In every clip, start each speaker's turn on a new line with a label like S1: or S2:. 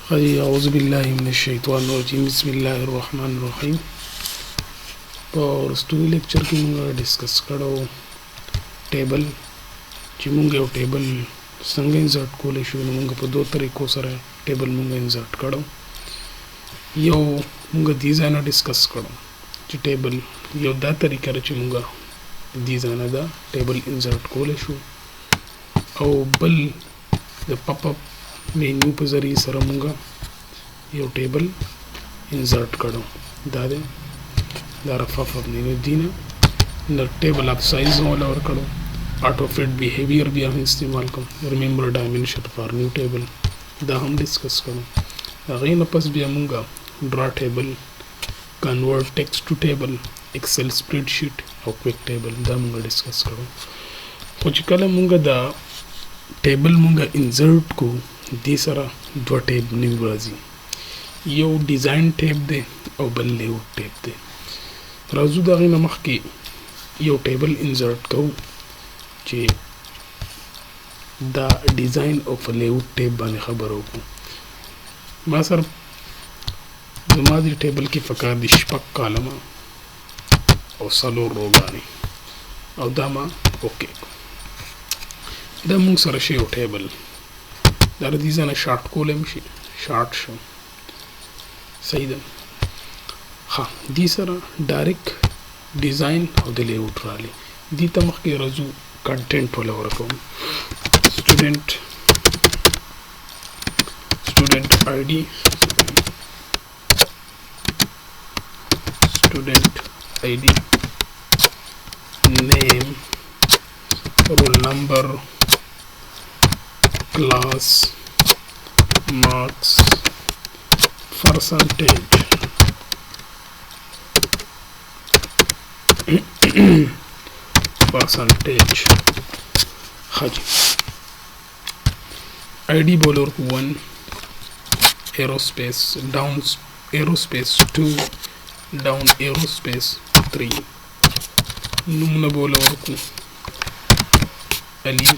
S1: خی اعوذ بالله من الشیطان الرجیم بسم الله الرحمن الرحیم. په ورستوي لیکچر کې موږ ډیسکس کړو ټیبل چې موږ یو ټیبل څنګه انسرټ کولی شو. نو موږ په دوه طریقو سره ټیبل موږ انسرټ کړو. یو موږ دې ځای نه ډیسکس کړو چې ټیبل یو دا طریقه ده چې موږ دې ځای نه دا ټیبل انسرټ کولی شو، او بل د پاپ اپ مینیو په ذریعه سره موږ یو ټیبل انسرټ کړو. دا دی دا پاپ اپ مینیو دی نه د ټیبل اپ سایز ولا ورکړو. آټو فټ بیهیویر بیا هم استعمال کوم. ریممبر ډایمنشن فار نیو ټیبل دا هم ډیسکس کړو. هغې نه پس بیا موږ ډرا ټیبل، کنورټ ټیکسټ ټو ټیبل، ایکسل سپریډ شیټ او کویک ټیبل دا موږ ډیسکس کړو. خو چې کله موږ دا ټیبل موږ انسرټ کو دې سره دوه ټیب نوي راځي. یو ډیزاین ټیب دی او بل لیوټ ټیب دی. راځو د هغې نه مخکې یو ټیبل انسرټ کوو چې دا ډیزاین او په لیوټ ټیب باندې خبره وکړو. ما سره زما دې ټیبل کې پکار دي 6 کالمه او 4 روګانې، او دا ما اوکې دا موږ سره شي یو ټیبل دا د دې ځای نه شارټ کولی هم شي، شارټ شو صحیح ده. ښه دې سره ډایرکټ ډیزاین او د لیوټ راغلی. دې ته مخکې راځو کنټینټ ولا ورکوم. سټوډنټ آی ډي، student ID, name, roll number, class, marks, percentage, percentage. हाजी ID बोलो 1, aerospace, down aerospace 2, down aerospace 3. नमूना बोला वरकू अली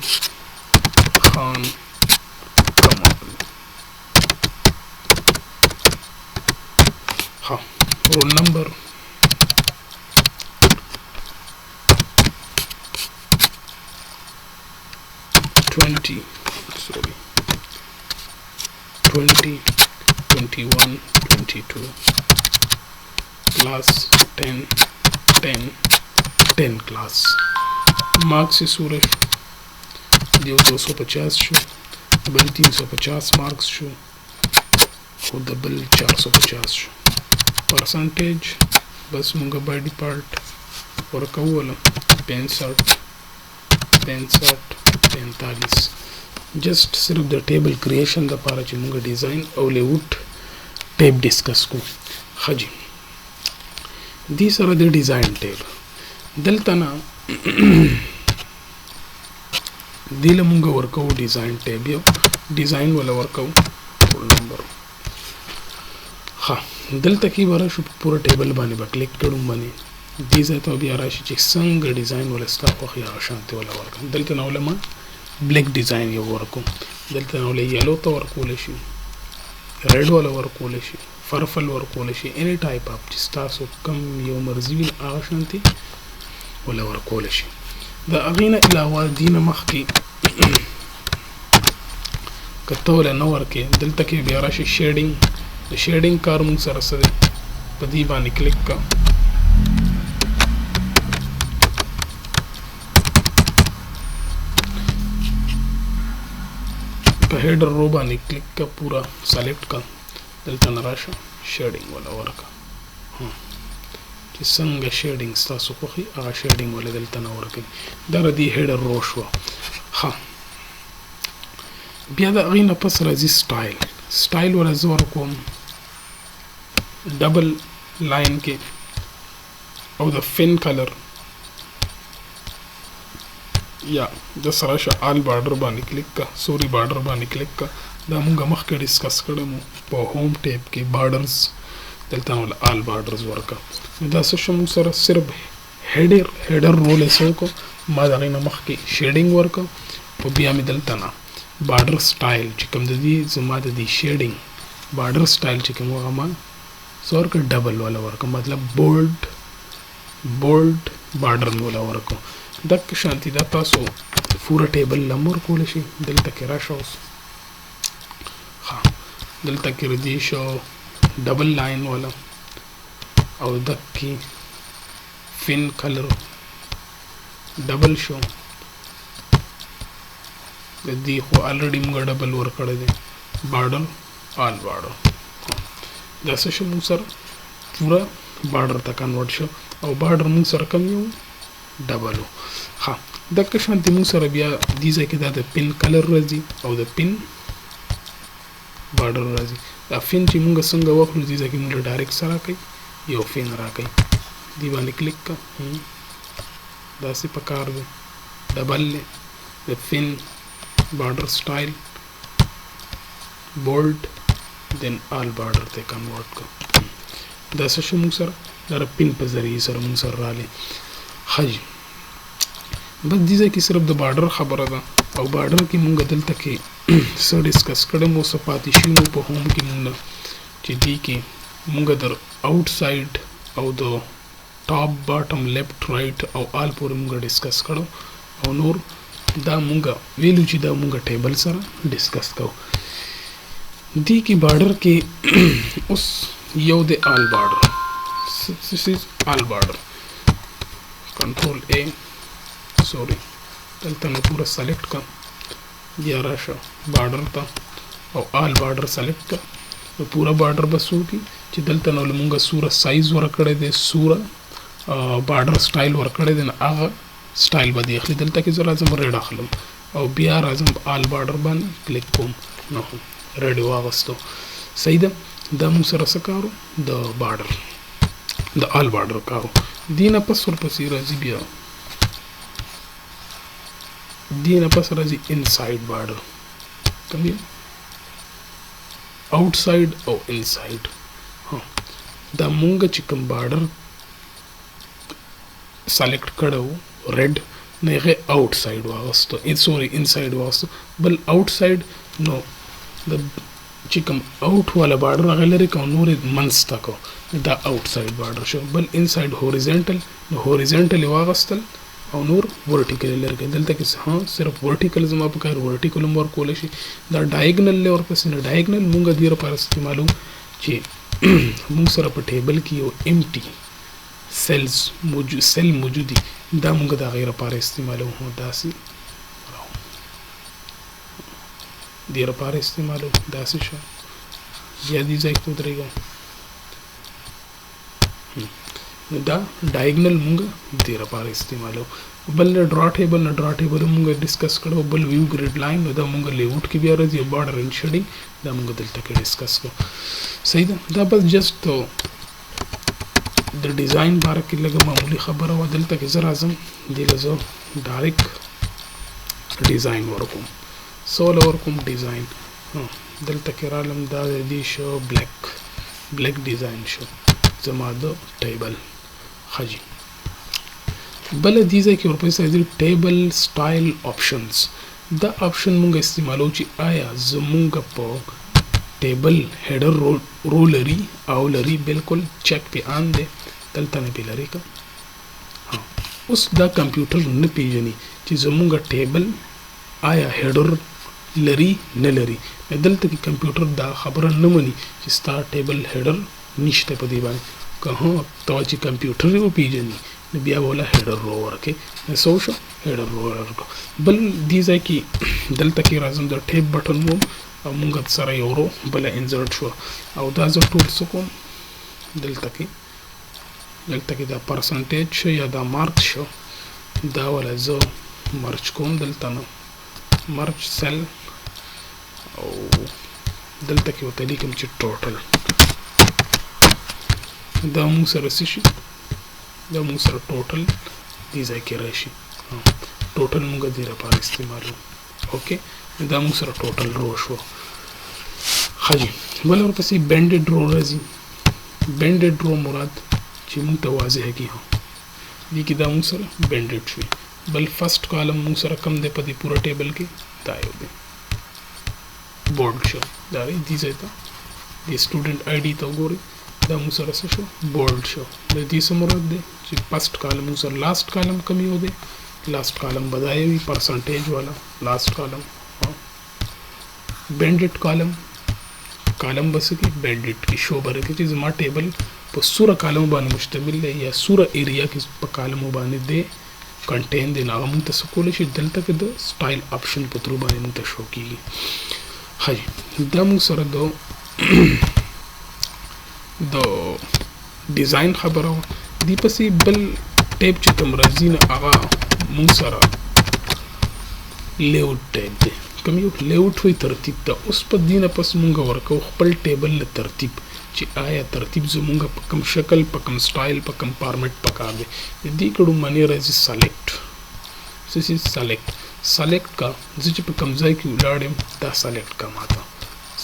S1: खान कमाल. हाँ रोल नंबर 20, 21, 22. क्लास 10 class. Marks सूरज देव 250 शो, बल 350 मार्क्स शो और डबल 450 शो. परसेंटेज बस मुंगा बाय डिपार्ट और कौला 65 जस्ट सिर्फ द टेबल क्रिएशन द पारा ची मुंगा डिजाइन और लेआउट टेब डिस्कस को. हाजी these are the design tab. دلته نه دله مونږ ورکو ډیزاین ټیب، یو ډیزاین ولا ورکو رول نمبر. ها دلته کې ورا شو پورا ټیبل باندې با کلیک کړم باندې دې ځای ته بیا راشي چې څنګه ډیزاین ولا ستا خو یا شانتي ولا ورکو. دلته نو لما بلیک ډیزاین یو ورکو، دلته نو یلو ته ورکول شي، ریډ ولا ورکول شي، فرفل ورکول شي، any type of چې تاسو کم یو مرضی وي هغه شانتي ولا ورکول شي. دا اغینه علاوه دینه مخکې کته ولا نو ورکې دلته کې بیا راشي شیډینګ. د شیډینګ کار موږ سره سره په دې باندې کلیک کا. په هیډر رو باندې کلیک کا، پورا سلیکټ کا، دلته نراشه شیډینګ ولا ورکا. چې څنګه شیډینګ تاسو خوښي هغه شیډینګ ولا دلته نه ورکړي. دا د هیډر رو شو. ها بیا د هغې نه پس راځي سټایل ولا زه ورکوم ډبل لاین کې، او د فین کلر یا د سره شه آل بارډر باندې کلیک کا، سوري بارډر باندې کلیک کا. دا مونږ مخکې ډیسکس کړی مو په هوم ټیب کې بارډرز، دلته نو آل بارډرز ورکا. دا څه شو موږ سره صرف هیډر رول یې څه وکړو، ما د هغې نه مخکې شیډینګ ورکړو او بیا مې دلته نه بارډر سټایل چې کوم د دې زما د دې شیډینګ border style چې کوم هغه ما سور کې ډبل والا ورکو مطلب بولډ بارډر مولا ورکو دک شانتی دا تاسو پورا ټیبل لمر کول شي دلته کې راشه اوس ها دلته کې ردی شو ډبل لاین والا او دک کې فین کلر ډبل شو د دې خو الریډي موږ ډبل ور کړی دی بارډر آل بارډر دا څه شو موږ سره پورا بارډر ته کنورټ شو او بارډر موږ سره کم یو ډبل ها دغه شانتي موږ سره بیا دې ځای کې دا د پین کلر راځي او د پین بارډر راځي دا فین چې موږ څنګه وکړو دې ځای کې موږ ډایرکټ سره کوي یو فین راکوي دی باندې کلیک کا دا څه پکار دی ډبل د فین border style bold then all border ته کنورټ کو دا څه شو موږ سره دا پین په ذریعه سره موږ سره رالی حج بس دې ځکه صرف د بارډر خبره ده او بارډر کې موږ دلته کې څه ډیسکس کړم او څه پاتې شو په هوم کې موږ چې دې کې موږ در آوټ ساید او د ټاپ باټم لیفت رائټ او آل پورې موږ ډیسکس کړو او نور دا مونږ ویلو چې دا مونږ ټیبل سره ډیسکس کوو دې کې بارډر کې اوس یو د آل بارډر this is all border control A sorry دلته نو پورا سلیکټ کا بیا راشه بارډر ته او آل بارډر سلیکټ کا نو پورا بارډر بسو کی چې دلته نو مونږ سوره سایز ورکړی دی سوره بارډر سټایل ورکړی دی هغه سټایل به دی اخلي دلته کې زه راځم ریډ اخلم او بیا راځم آل بارډر باندې کلیک کوم نو ریډ واغستو صحیح ده دا موږ سره څه کارو د بارډر د آل بارډر کارو دې نه پس ورپسې راځي بیا دې نه پس راځي انساید بارډر کوم یې آوټساید او انساید دا مونږ چې کوم بارډر سلیکټ کړو red نه هغه آوټ ساید واغستو سوري انساید واغستو بل آوټ ساید نو د چې کوم آوټ والا بارډر هغه لري کوم نور منځ تا کو دا آوټ ساید بارډر شو بل انساید هوریزونټل نو هوریزونټل واغستل او نور ورټیکل لري دلته کې ها صرف ورټیکل زما په کار ورټیکل مور کول شي دا ډایګنل لور پس نه ډایګنل مونږ دې لپاره استعمالو چې مونږ سره په ټیبل کې یو امټي سیل موجودی دا مونږ د غیر لپاره استعمالو هو داسې دې لپاره استعمالو داسې شو یا دې ځای کې درېږي نو دا ډایګنل مونږ دې لپاره استعمالو بل ډرا ټیبل مونږ ډیسکس کړو بل ویو ګریډ لاین دا مونږ لیاوټ کې بیا راځي بارډر ان شیډینګ دا مونږ دلته کې ډیسکس کړو صحیح ده دا بس جست د ډیزاین باره کې لږه معمولی خبره و دلته کې زه راځم دې لزه ډایرکټ ډیزاین ورکوم سول ورکوم ډیزاین دلته کې رالم دا دې شو بلیک ډیزاین شو زما د ټیبل خجی بل دې ځای کې ورپسې راځي ټیبل سټایل آپشنز دا آپشن مونږ استعمالو چې آیا زمونږ په ټیبل هیډر رو لري او لري بالکل چیک په آن دی دلته نه لري کا اوس دا کمپیوټر نه پیژني چې زمونږ ټیبل آیا هیډر لري نه لري دلته کې کمپیوټر دا خبره نه مني چې ستا ټیبل هیډر نشته په دی باندې که ته چې کمپیوټر یو پیژني بیا ولا هیډر رو ورکه نو شو هیډر رو ورکه بل دې ځای کې دلته کې راځم د ټیپ بټن وو او مونږ سره یو رو بل انسرټ شو او دا زه ټول سکو دلته کې دا پرسنټیج شو یا دا مارک شو دا ولا زه مرچ کوم دلته نو مرچ سیل او دلته کې وته لیکم چې ټوټل دا مونږ سره شي دا مونږ سره ټوټل دې ځای کې راشي ټوټل مونږ دې لپاره استعمالو اوکې دا مونږ سره ټوټل رو شو خجی بل ورپسې بینډډ رو راځي بینډډ رو مراد چې مونږ ته واضح کی هو دې کې دا مونږ سره بینډډ شوی بل فرست کالم مونږ سره کم دی په دې پورا ټیبل کې دا یو دی بورډ شو دا دې ځای ته د سټوډنټ آی ډي ته وګورئ دا موږ سره څه شو بولډ شو د دې څه مراد دی چې فرست کالم موږ سره لاست کالم کوم یو دی لاست کالم بدایي وي پرسنټیج والا لاست کالم بینډډ کالم کالم بس کې بینډډ کې شو بره کې چې زما ټیبل په سوره کالم باندې مشتمل دی یا سوره ایریا کې په کالم باندې دی کنټین دی نو موږ ته کولای شي دلته کې د سټایل آپشن په تر باندې موږ ته شو کیږي هاي دا موږ سره د ډیزاین خبره دی پسې بل ټیب چې کوم راځي نه هغه موږ سره لیاوټ ټیب دی کوم یو لیاوټ وي ترتیب ته اوس په دې نه پس موږ ورکو خپل ټیبل له ترتیب چې آیا ترتیب زموږ په کوم شکل په کوم سټایل په کوم فارمیټ پکار دی دې کډو منی راځي سلیکټ سلیکټ کا چې په کوم ځای کې ولاړم دا سلیکټ کا ماته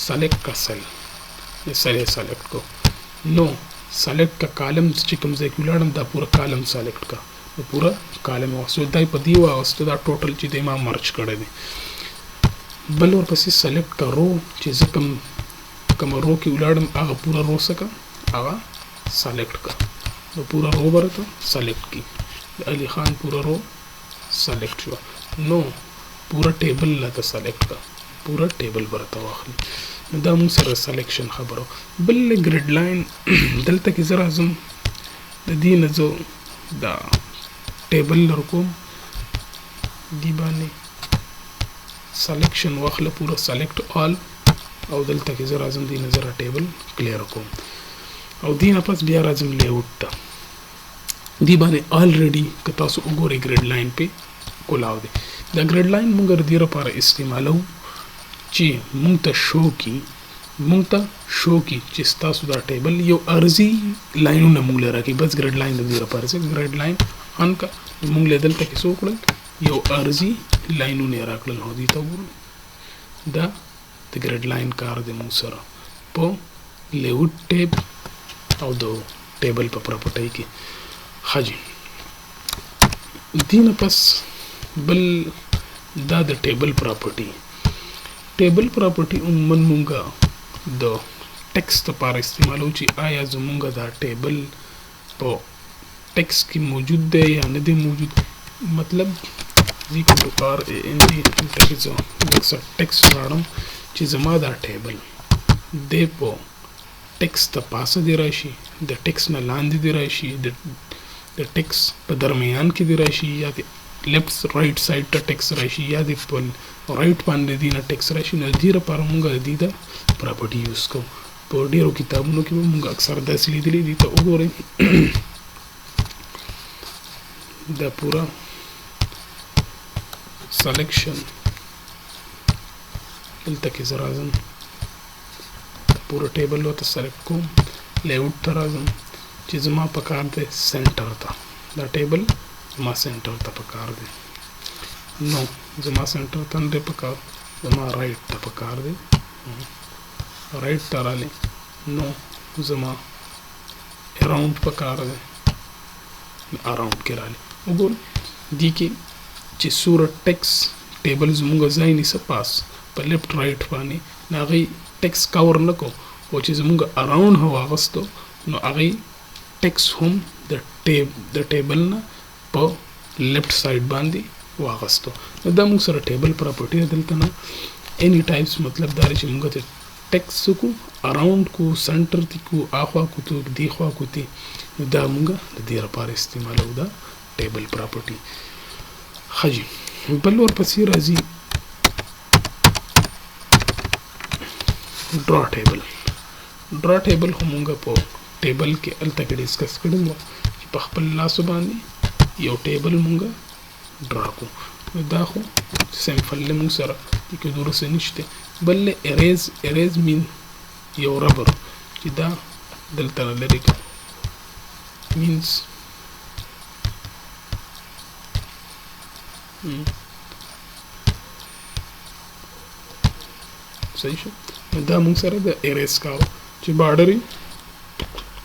S1: سلیکټ کا سلیکټ کو نو سلیکټ کا کالم چې کوم ځای کې ولاړم دا پورا کالم سلیکټ کا پورا کالم واسو دای په دی واسطه دا ټوټل چې د ما مرچ کړی دی بل ورپسې سلیکټ کا رو چې زه کوم رو کې ولاړم هغه پورا رو سکه هغه سلیکټ کا نو پورا رو برته سلیکټ کی علی خان پورا رو سلیکټ شو نو پورا ټیبل لا سلیکټ کا پورا ټیبل برته واخلي دا موږ سره سلیکشن خبرو بل ګریډ لاین دلته کې زرا اعظم د دې نه زه دا ټیبل لرکوم دی باندې سلیکشن واخله پورا سلیکټ آل او دلته کې زرا اعظم دی نظر ټیبل کلیر کوم او دی نه پس بیا راځم لیاوټ ته دی باندې الریډي که تاسو وګورئ ګریډ لاین په کولاو دی دا ګریډ لاین موږ د دې لپاره استعمالو چې مونږ ته شو کی چې تاسو دا ټیبل یو ارزي لاینونه مونږ لره کې بس ګریډ لاین د دې لپاره چې ګریډ لاین ان کا مونږ له دلته کې څو کړل یو ارزي لاینونه راکړل هو دي ته وګورئ دا د ګریډ لاین کار دی مونږ سره په لیاوټ ټیب او د ټیبل په پراپرټي کې حاجی دینه پس بل دا د ټیبل پراپرټي عموما مونږه د ټیکسټ لپاره استعمالو چې آیا زمونږه دا ټیبل په ټیکسټ کې موجود دی یا نه دی موجود مطلب ذکر کار ان دې ټیکسټ ټیکسټ راړم چې زما دا ټیبل د په ټیکسټ ته پاسه دی راشي د ټیکسټ نه لاندې دی راشي د ټیکسټ په درمیان کې دی راشي یا د لیفت رائټ سایډ ته ټیکسټ راشي یا د رائټ باندې دی نه ټیکسټ راشي نو دې لپاره مونږ د دې پراپرټي یوز کوو په ډیرو کتابونو کې مونږ اکثر داسې لیدلي دي ته وګورئ دا پورا سلیکشن دلته کې زه راځم پورا ټیبل ورته سلیکټ کوم لیاوټ ته راځم چې زما په کار دی سنټر ته دا ټیبل زما سنټر ته په کار دی نو زما سنټر ته نه دی په کار زما رائټ ته په کار دی رائټ ته رالی نو زما اراوند په کار دی اراوند کې رالی وګورئ دې کې چې سوره ټیکس ټیبل زموږ ځای نیسه پاس په لیفت رائټ باندې نو هغې ټیکس کور نه کو او چې زموږ اراوند هو اغوستو نو هغې ټیکس هم د ټیبل نه په لیفت سایډ باندې واغستو نو دا موږ سره ټیبل پراپرټي دلته نه اني ټایپس مطلب دا چې موږ ته ټیکس کو اراوند کو سنټر تی کو اخوا کو تو دی خوا کو تی نو دا موږ د دې لپاره استعمالو دا ټیبل پراپرټي حجی بل ورپسې راځي ډرا ټیبل هم موږ په ټیبل کې الته کې ډیسکس کړو چې په خپل لاس باندې یو ټیبل موږ ډرا کو دا خو سمپل له موږ سره کې دورسه نشته بل اریز مین یو ربر چې دا دلته لري مینز صحیح شو دا موږ سره د اریز کارو چې بارډري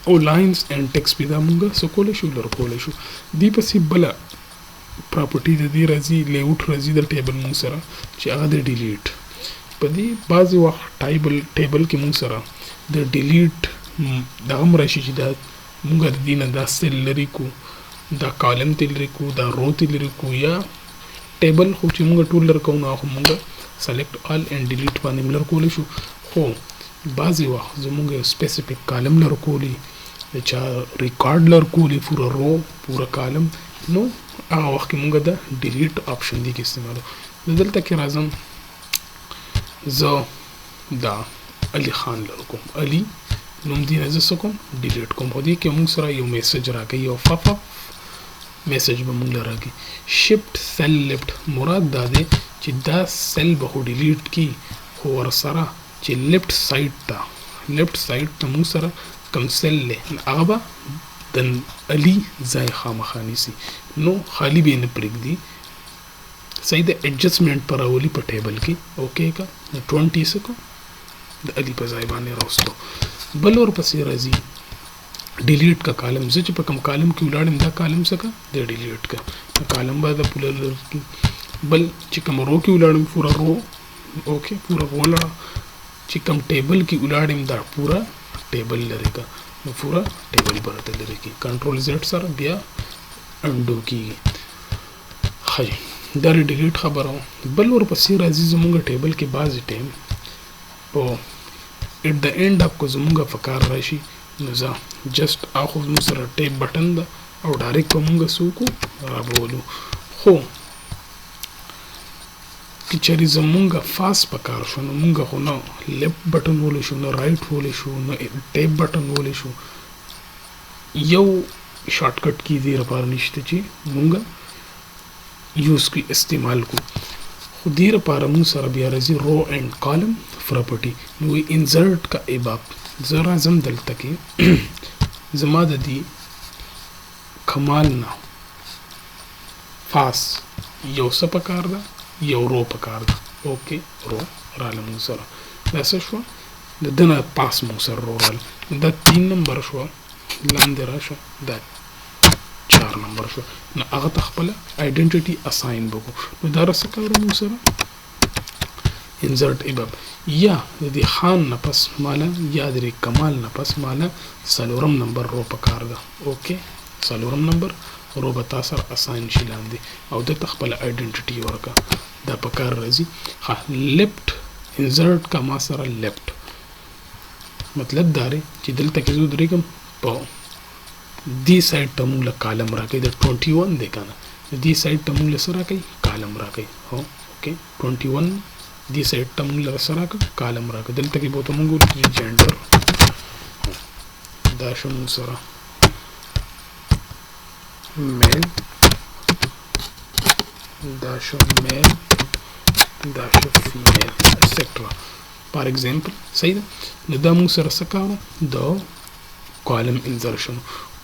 S1: او لاینز اینڈ ټیکس په دا موږ سکول شو لر کول شو دی پسې بل پراپرټي د دې راځي لیاوټ راځي د ټیبل موږ سره چې هغه د ډیلیټ په دې بعض وخت ټیبل کې موږ سره د ډیلیټ دغه هم راشي چې دا مونږ د دې نه دا سیل لرې کو، دا کالم ته لرې کو، دا رو ته لرې کو، یا ټیبل خو چې مونږ ټول لر کوو نو هغه مونږ سلیکټ آل اینډ ډیلیټ باندې لر کولی شو. خو بعضې وخت زمونږ یو سپیسیفیک کالم لر کولی، د چا ریکارډ لر کولی، پوره رو پوره کالم، نو هغه وخت کې مونږ د ډیلیټ آپشن دی کې استعمالو. دلته کې راځم زه دا علي خان لر کوم، علي نوم دی نه زه څه کوم ډیلیټ کوم. خو دې کې مونږ سره یو میسج راکوي، یو پاپ اپ میسج به مونږ له راکوي. شفټ سیل لیفټ مراد دا دی چې دا سیل به خو ډیلیټ کی، خو ورسره چې لیفټ سایډ ته مونږ سره کوم سیل دی هغه به د علي ځای خامخا نیسي، نو خالی به یې نه پرېږدي. صحیح ده. ایڈجسټمنټ په راولي په ټیبل کې اوکې کا 20 څه کو د علي په ځای باندې راوستو. بل ورپسې راځي ډیلیټ کا کالم. زه چې په کوم کالم کې ولاړم دا کالم څه کا د ډیلیټ کا کالم به د پوره لري. بل چې کوم رو کې ولاړم پوره رو اوکې پوره رو لاړه. چې کوم ټیبل کې ولاړم دا پوره ټیبل لري کا، نو پوره ټیبل برته لري کی. کنټرول زیډ سره بیا انډو کیږي. خی دا ډیلیټ خبره. بل ورپسې راځي زمونږ ټیبل کې بعضې ټایم په ایٹ د اینډ اپ کو زمونږ په کار راشي، نو زه جسټ اخو زموږ سره ټیپ بټن ده او ډایرکټ به مونږ څه وکړو رابولو. خو که چېرې زمونږ فاست په کار شو نو مونږ خو نه لیفټ بټن ولی شو، نه رایټ ولی شو، نه ټیپ بټن ولی شو. یو شارټکټ کی دې لپاره نشته چې مونږ یوز کی استعمال کو. خو دې لپاره مونږ سره بیا راځي رو اینډ کالم پراپرټي. نو انسرټ کا ایباب زه راځم دلته کې زما د دې کمال نه فاس یو څه پکار ده، یو رو پکار ده. اوکې رو راله مونږ سره دا څه شوه د ده نه پاس مونږ سره رو راله، دا 3 نمبر شوه، لاندې راشه دا 4 نمبر شو. نو هغه ته خپله آیډنټیټي اساین وکړو. نو دا څه کار مونږ سره انسرټ ایباب. یا د دې خان نه پس مالا یا د دې کمال نه پس مالا 4 نمبر رو پکار ده. اوکې 4 نمبر رو به تا سره اساین شي لاندې، او دته خپله آیډنټیټي ورکړه. دا پکار راځي. ښه لیفټ انسرټ کا ما سره لیفټ مطلب دا دی چې دلته کې زه درېږم په دې سایډ ته مونږ له کالم راکوي. د 21 دی که نه، دې سایډ ته مونږ له څه راکوي کالم راکوي. هو اوکې 21 دې سایډ ته مونږ له څه راکوي کالم راکوي. دلته کې به ورته مونږ ولیکو چې جینډر دا شو مونږ سره میل، دا شو میل، دا شو فیمیل ایکسیټرا فار ایگزامپل. صحیح ده. نو دا مونږ سره څه کارو د کالم انسرشن.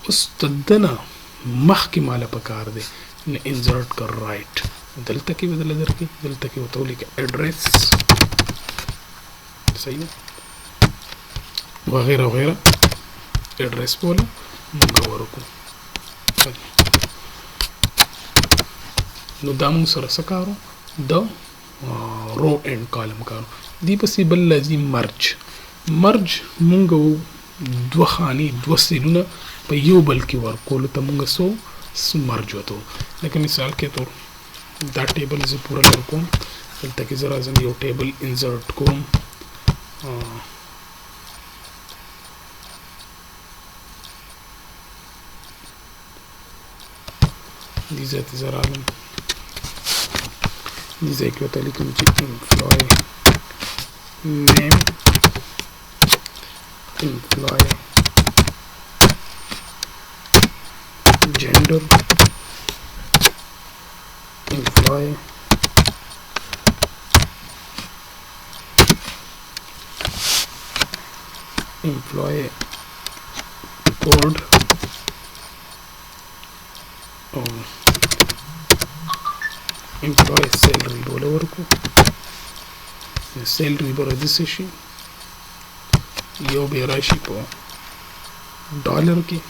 S1: اوس د ده نه مخکې ماله پکار دی نو انسرټ کر رایټ. دلته کې به دله درکړي، دلته کې ورته ولیکه ایډریس. صحیح ده وغیره وغیره ایډریس بوله مونږ ورکړو. نو دا مونږ سره څه کارو د رو اینډ کالم کارو. دې پسې بل لازم مرج مونږ دوه خانې دوه سیلونه په یو بل کې ورکولو ته مونږ څه مرج وته. لکه مثال کې طور دا ټیبل زه پوره لر کوم، دلته کې زه راځم یو ټیبل انسرټ کوم. دې ځای ته زه رالم، دې ځای کې ورته لیکم چې امپلای نیم، امپلای gender, employee, employee code, employee salary बोले वरको salary बरदी से शी यो बेराशी पो डॉलर की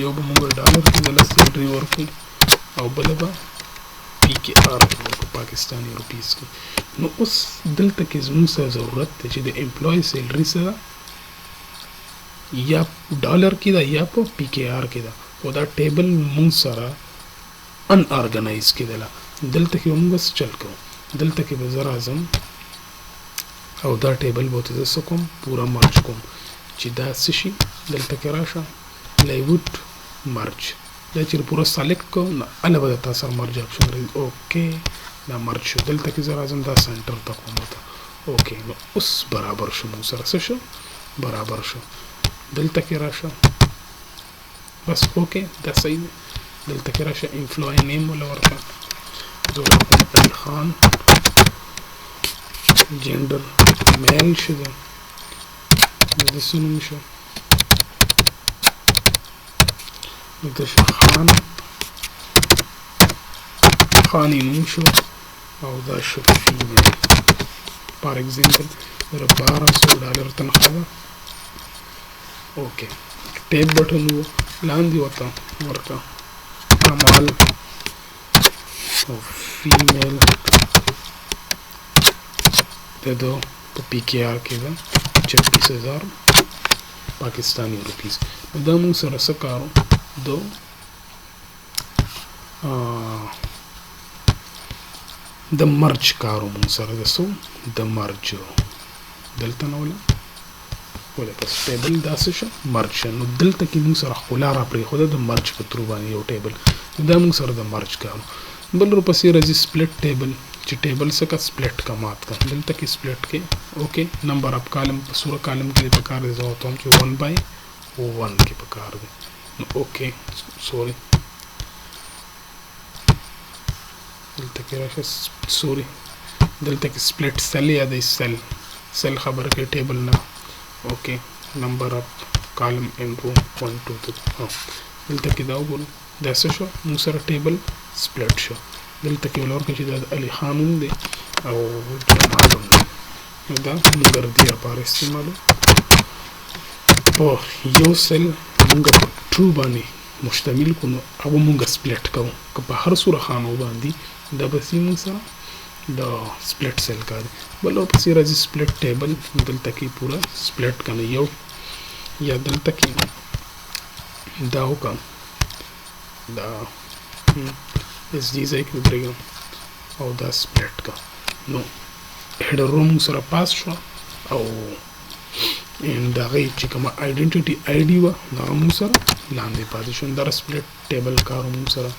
S1: यो बमुंग डॉलर की गलत सैलरी वर्क और बलबा PKR په پاکستاني روپیز کې. نو اوس دلته کې زموږ سره ضرورت دی چې د امپلوي سیلري سره یا ډالر کې ده یا په PKR کې ده، او دا ټیبل مونږ سره ان ارګنایز کېدله. دلته کې مونږ څه چل کوو، دلته کې به زه راځم او دا ټیبل به ورته زه څه کوم، پوره مرج کوم چې دا څه شي. دلته کې راشه لیوډ مرج، دا چې پوره سلیکټ کوم نو هله به د تا سره مرج اپشن راځي. اوکې دا مرج شو. دلته کې زه راځم دا سنټر ته کوم ته. اوکې نو اوس برابر شو، مونږ سره څه شو، برابر شو. دلته کې راشه بس اوکې دا صحیح دی. دلته کې راشه امپلوي نیم ولا ورکړه، زه ورکوم علي خان، جنډر میل شو، ده د څه نوم شو، دلته شو خاني نوم شو، او دا شو فیمیل. فار ایگزامپل $1200 تنخواه ده. اوکې ټیپ بټن و لاندې ورته ورکړه کمال او فیمیل د ده په PKR کې ده 36,000 پاکستاني روپیز. نو دا مونږ سره څه کارو، د مرج کارو مونږ سره د څو د مرج دلته نه ولا بس ټیبل داسې شو مرج شو. نو دلته کې مونږ سره ښکلا را پرېښوده د مرج په ترو باندې یو ټیبل، دا مونږ سره د مرج کارو. بل ورپسې راځي سپلټ ټیبل، چې ټیبل څه کا سپلټ کا مات کا. دلته کې سپلټ کې اوکې نمبر اف کالم په سوره کالم کې په کار دی، زه ورته وایم چې 1/1 کې په کار دی. نو اوکې سوري دلته کې راشه سوري دلته کې سپلټ سیل یا د سیل خبره کې ټیبل نه. اوکې نمبر اف کالم انټو 1 2 3 دلته کې دا وګورئ دا څه شو، موږ سره ټیبل سپلټ شو. دلته کې ولورکړئ چې دا د علي خان نوم دی او جمال نوم دی. نو دا موږ ګردي لپاره استعمالو. په یو سیل موږ په 2 باندې مشتمل کو، نو هغه موږ سپلټ کوو. که په هر صورت خانو باندې دا بسې موږ سره د سپلټ سیل کار. بل ورپسې راځي سپلټ ټیبل، دلته کې پوره سپلټ کنه یو یا دلته کې دا وکړم دا اس دې ځای کې ودرېږم او دا سپلټ کا. نو هډر روم سره پاس شو او د هغې چې کومه آیډنټیټي آی ډي وه هغه موږ سره لاندې پاتې شو. دا سپلټ ټیبل کار موږ سره.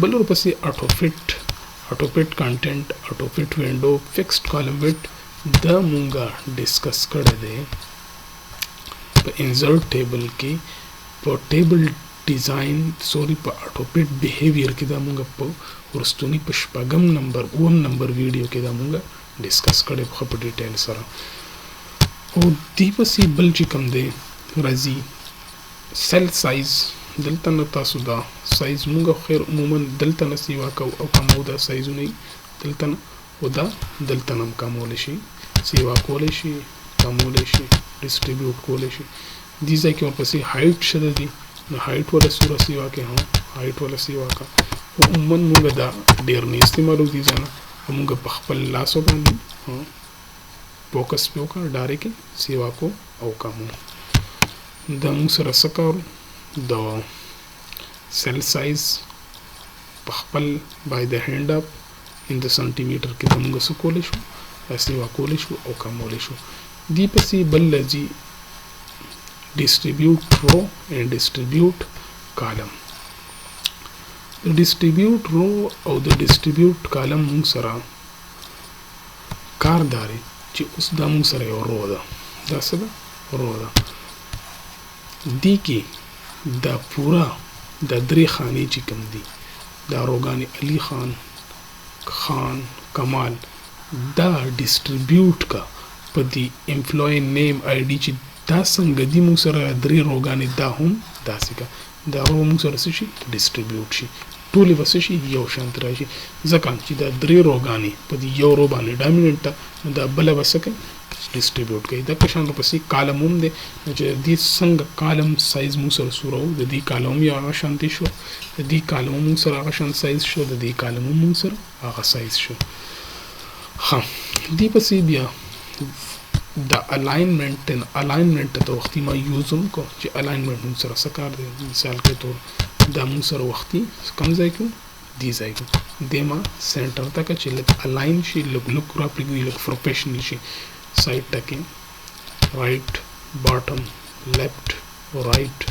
S1: بل ورپسې auto fit content, auto fit window, fixed column width دا مونږه ډسکس کړی دی په انسرټ ټیبل کې. په ټیبل ډیزاین په auto fit بیهیویر کې دا مونږه په ورستونی په 9 نمبر ویډیو کې دا مونږه ډسکس کړی په ډیټیل سره. او دی پسې بل چې کوم دی راځي سیل سایز. دلته نه تاسو دا سایز مونږه خیر عموما دلته نه سیوا کو او کمو دا سایزونه دلته نه او دا دلته نه کمول شي، سیوا کول شي، کمول شي، ډیسټریبیوټ کول شي. دې ځای کې ورپسې هایټ شته دي، نو هایټ ولا سوره سیوا کې هم هایټ ولا سیوا کا. او عموما مونږ دا ډیر نه استعمالو دي ځنه مونږ په خپل لاس باندې فوکس په وکړه ډایرکټ سیوا کو او کمو. دا مونږ سره سکارو د سیل سایز په خپل بای د هینډ اپ ان د سنټیمیټر کې موږ څه کولی شو، سیوا کولی شو او کمولی شو. دې پسې بل راځي ډسټریبیوټ رو اینډ ډسټریبیوټ کالم. د ډسټریبیوټ رو او د ډسټریبیوټ کالم موږ سره کار داري چې اوس دا موږ سره یو رو ده، دا څه ده رو ده. دې کې دا پورا د 3 خانې چې کوم دي دا روګانې علي خان کمال دا ډسټریبیوټ کا په دی امپلوي نیم آی ډي چې دا څنګه دي موږ سره 3 روګانې دا هم داسې کا دا رو موږ سره څه شي ډسټریبیوټ شي، ټولې به څه شي یو شانت راشي. ځکه چې دا 3 روګانې په دی یو رو باندې ډامیننټ ده، دا بله به څه کوي डिस्ट्रीब्यूट कई द कशान पसी कॉलम हम दे जे दी संग कॉलम साइज मु सर सुरो द दी कॉलम या आगा शांति शो द दी कॉलम मु सर आगा शांत size show the the column मु सर आगा साइज शो हाँ दी पसी बिया द अलाइनमेंट तो वक्ती मा यूज़ को जे अलाइनमेंट मु सर सकार दे मिसाल के तौर द मु सर वक्ती कम जाए क्यों दी जाएगी देमा सेंटर तक चिल्लत अलाइन शी लुक रापली लुक प्रोफेशनल शी साइड तक right bottom left right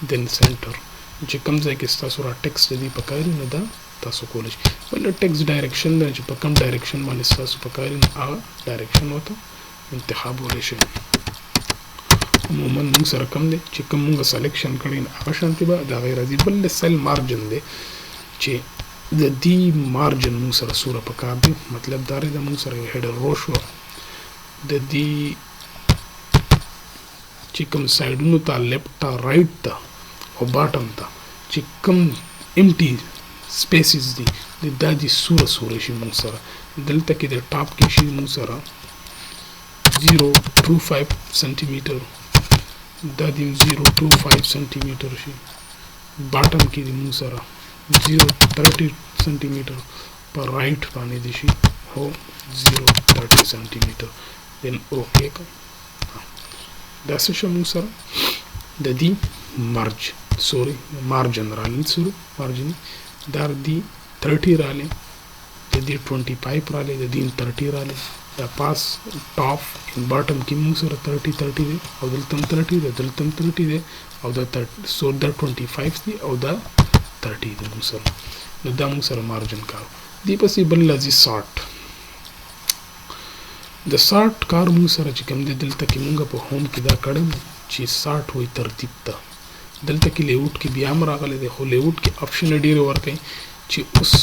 S1: then centre जे कम जाए कि सुरा टेक्स्ट दी पकाई न दा तासो कॉलेज पहले टेक्स्ट डायरेक्शन में जो पकम डायरेक्शन माने तासो पकाई न आ डायरेक्शन होता इंतखाब हो रहे अमूमन मुंग सर कम दे चिकम मुंग सिलेक्शन करी आगा शांति बा दा गैर दी बल्ले सेल मार्जिन दे चे द दी मार्जिन मुंग सर सूरा पका दे मतलब दारे द मुंग सर हेडर रोशो द दी चिकम साइड नु ता लेफ्ट ता राइट ता और बॉटम ता चिकम एम्प्टी स्पेसेस दी दी सूरा शी मुंग सर दिल तक दे टॉप की शी मुंग सर 0.25 सेंटीमीटर दादी 0.25 सेंटीमीटर शी बॉटम की मुंग सरा 0.30 सेंटीमीटर पर राइट पानी दिशी हो 0.30 सेंटीमीटर देन ओके का दस मुंग सरा ददी मार्जिन राली सुरू मार्जिन दार दी 30 राले ददी 25 राले ददी 30 राले द पास टॉप इन बॉटम की मुंग सर 30 दे और दलतम 30 दे और द सो द 25 दी और द 30 दे मुंग सर द मुंग सर मार्जिन का दीपसी बल्ला जी 60 द 60 कार मुंग सर चिकम दे दिल तक मुंगा पे होम की दा कड़म ची 60 हुई तरतीब ता दिल तक लेआउट की बियाम रागले दे हो लेआउट के ऑप्शन एडियर वर्क है ची उस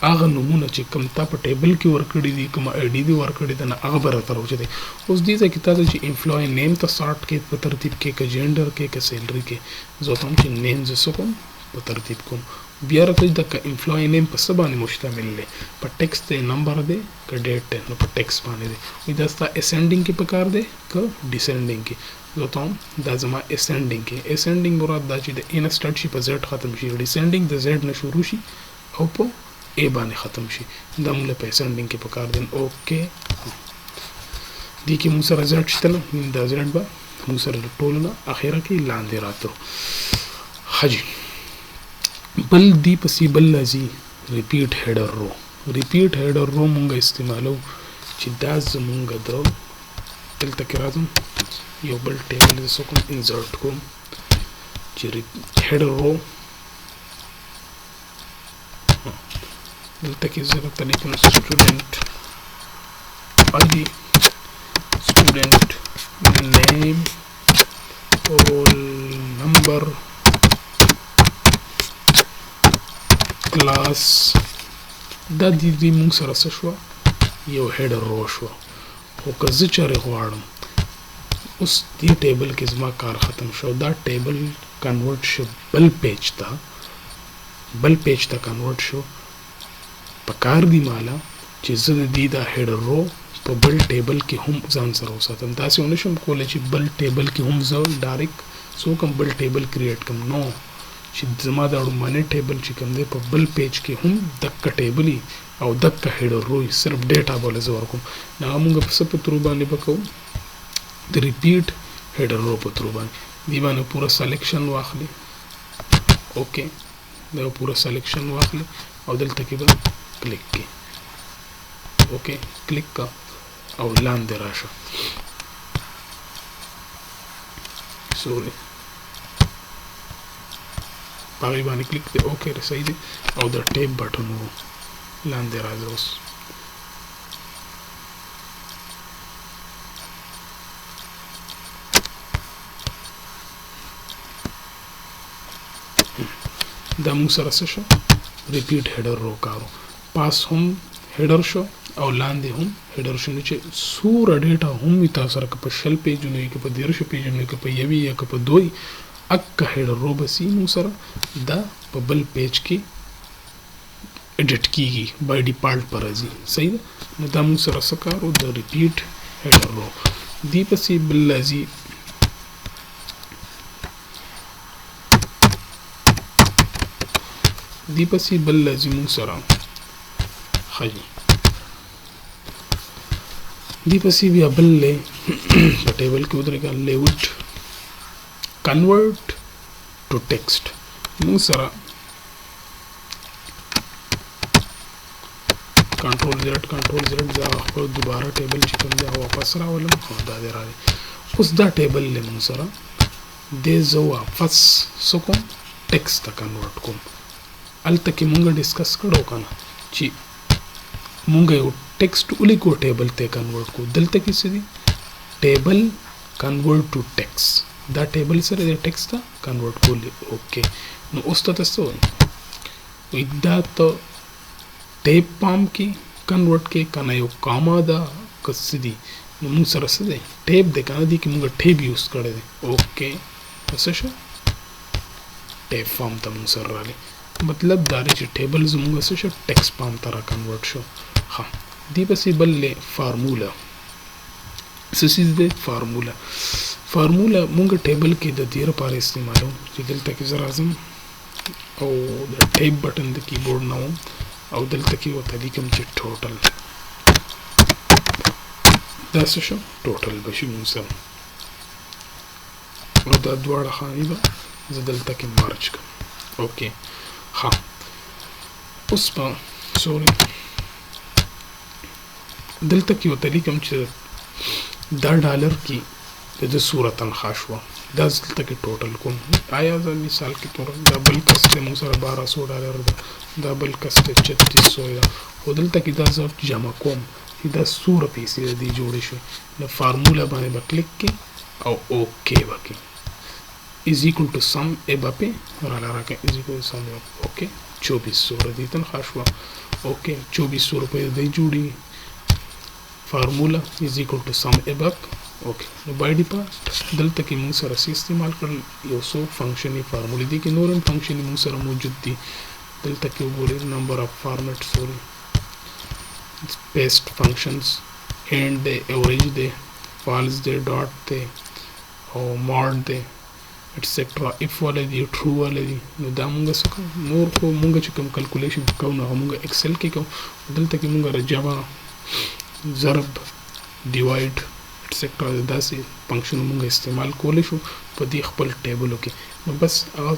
S1: आगा नमूना ची कम ता पर टेबल की वर्कड़ी दी कम आईडी दी वर्कड़ी दा ना आगा बरतर हो जाते उस दी से किता ची एम्प्लॉय नेम ता 60 के पर तरतीब के जेंडर के सैलरी के जो तुम ची नेम जसो कम पर तरतीब कम बियार तो द का एम्प्लॉय नेम पर सबने मुश्तमिल ले पर टेक्स्ट दे नंबर दे का डेट है पर टेक्स्ट पाने दे इधर असेंडिंग के प्रकार दे का डिसेंडिंग के जो तुम दाजमा असेंडिंग मुराद दा ची द इन स्टार्टशिप जेड खत्म शी डिसेंडिंग द जेड न शुरू शी ओपो ए बाने ख़त्म शी दमले पे असेंडिंग के प्रकार दिन ओके दी की मुसर जेड चतना द जेड बा मुसर टोलना आखिरा की लांदे रातो हाजी बल दी पसी बल्ला जी रिपीट हेडर रो मुंगा इस्तेमालो चिदाज मुंगा दो दिल तक राजम यो बल टेबल जसो को इंसर्ट को ची हेडर रो दिल तक जरूरत लेकिन student ID student name roll number class दा दी मुंग सर शो यो हेडर रो शो हो कजचरे गवाड़म उस दी टेबल के जमा कार ख़त्म शो दा टेबल कन्वर्ट शो बल पेज ता कन्वर्ट शो पकार दी माला चीज़ दी दा हेडर रो तो बल टेबल की हम जान सर हो सकता दासे उन्हें कोले ची बल टेबल की हम जो डायरेक्ट सो कम बल टेबल क्रिएट कम नो ची जमा दाड़ू मने टेबल ची कम दे पर बल पेज की हम दक्का टेबल ही और दक्का हेडर रो ही सिर्फ डेटा बोले जो वर्कुम ना मुंगा सब पत्रुबानी बकाऊ द रिपीट हेडर रो पत्रुबानी दीवाने पूरा सिलेक्शन वाखली ओके दो पूरा सिलेक्शन वाखली और दिल तक क्लिक की ओके क्लिक का और लान दे राशा सॉरी पागी बानी क्लिक दे ओके रे सही दे और द टेप बटन वो लान दे राजा उस दमू सरस शो रिपीट हेडर रो कारो पास हम हेडर शो और लांदे हम हेडर शो नीचे सूरा डेटा हम इता सर कप शेल पेज ने कप देरश पेज ने कप यवी या कप दोई अक्का हेडर रो बसी मु सर द बबल पेज की एडिट कीगी बाय डिफॉल्ट पर राځي صحیح ده نو دا موږ سره څه کار د ریپیټ هیډر رو دی پسې بل راځي موږ سره ښایي دی پسې بیا بل په ټیبل کې ودرېږه لیوټ کنورټ ټو ټیکسټ موږ سره کنټرول زیډ دا خپل دوباره ټیبل چې کوم دی واپس راولم دا دی راځي اوس دا ټیبل له موږ سره د زه واپس څه کوم ټیکسټ ته کنورټ کوم هلته کې مونږ ډسکس کړو که نه چې مونږ یو ټیکسټ ولیکو ټیبل ته کنورټ کو دلته کې څه دي ټیبل کنورټ ټو ټیکسټ دا ټیبل سره د ټیکسټ ته کنورټ کولی اوکې نو اوس ته څه وایي دا ته ټیب پام کې کنورټ کې کنه یو کاما ده که څه دي نو مونږ سره څه دی ټیب دی که نه دي کې مونږ ټیب یوز کړی دی اوکې څه شو ټیب فارم ته مونږ سره راغلی مطلب دا دی چې ټیبل زموږ څه شو ټیکسټ فارم ته را کنورټ شو ښه دې پسې بل دی فارموله څه څیز دی فارموله مونږ ټیبل کې د دې لپاره استعمالوو چې دلته کې زه راځم او د ټیب بټن د کیبورډ نه وم او دلته کې ورته لیکم چې ټوټل دا څه شو ټوټل به شي موږ سره او دا دواړه خانې به زه دلته کې مارچ کړم اوکې ښه اوس به سوري دلته کې ورته لیکم چې دا ډالر کې د څومره تنخواه شوه دا دلته کې ټوټل کوم آیا زه مثال کې دا بل کس دی موږ سره $1200 ده دا بل کس دی 3600 ده خو دلته کې دا زه جمع کوم چې دا څومره پیسې د دې جوړې شوې د فارموله باندې به کلیک کې او اوکې به کې از ایکول ټو سم ای به پې راکړه از ایکول ټو سم اوکې 2400 د دې تنخواه شوه اوکې 2400 روپۍ د دې جوړي فارموله از ایکول ټو سم اباب اوکې نو بای ډیفالت دلته کې موږ سره څه استعمال کړل یو څو فنکشني فارمولې دي کې نور هم فنکشني موږ سره موجود دي دلته کې وګورئ نمبر اف فارمیټ سوري پیسټ فنکشنز اینڈ دی اوریج دی فالس دی ډاټ دی او ماډ دی ایټسټرا اف والا دی ټرو والا دی نو دا موږ څه کوو نور خو موږ چې کوم کلکولیشن کوو نو موږ ایکسل کې کوو دلته کې موږ جمع ضرب ډیوایډ ایټسټرا داسې فنکشن موږ استعمال کولی شو په دې خپل ټیبلو کې نو بس هغه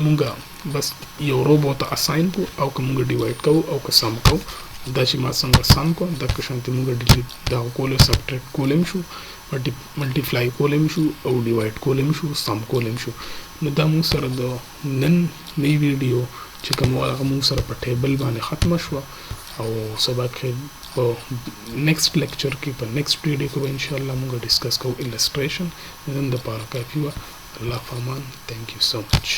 S1: موږ بس یو رو به ورته اساین کو او که موږ ډیوایډ کوو او که سم کوو دا چې ما څنګه سم کو دغه شانتې موږ ډیلیټ دغه کولی سبټریکټ کولی هم شو ملټیپلای کولی هم شو او ډیوایډ کولی هم شو سم کولی هم شو نو دا موږ سره د نن نوی ویډیو چې کوم هغه موږ سره په ټیبل باندې ختمه شوه او سبا کې په نیکسټ لیکچر کې په نیکسټ ویډیو کې به انشاءالله موږ ډسکس کوو السټریشن نن دپاره کافي وه الله په امان تھینک یو سو مچ